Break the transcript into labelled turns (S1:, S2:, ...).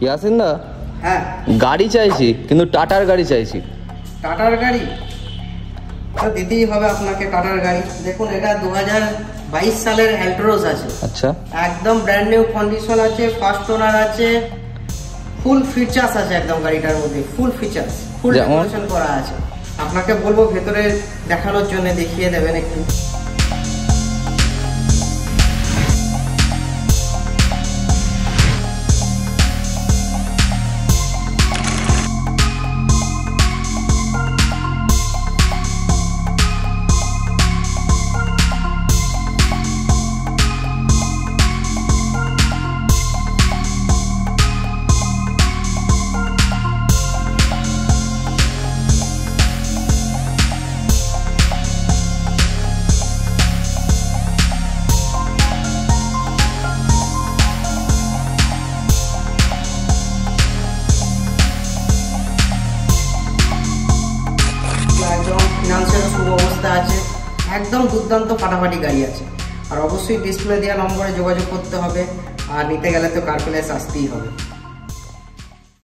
S1: ইয়াসিন দা,
S2: হ্যাঁ
S1: গাড়ি চাইছি, কিন্তু টাটার গাড়ি চাইছি।
S2: টাটার গাড়ি তো দিতেই হবে আপনাকে। টাটার গাড়ি দেখুন, এটা 2022 সালের অ্যালট্রোস আছে।
S1: আচ্ছা,
S2: একদম ব্র্যান্ড নিউ কন্ডিশন আছে, ফার্স্ট ওনার আছে, ফুল ফিচার্স আছে একদম গাড়িটার মধ্যে, ফুল ফিচার্স, ফুল ডেকোরেশন করা আছে। আপনাকে বলবো ভেতরে দেখানোর জন্য, দেখিয়ে দেবেন একটু। ফিনান্সিয়াল সুব্যবস্থা আছে, একদম দুর্দান্ত ফাটাফাটি গাড়ি আছে। আর অবশ্যই ডিসপ্লে দেওয়া নম্বরে যোগাযোগ করতে হবে, আর নিতে গেলে তো কার প্লেস আসতেই হবে।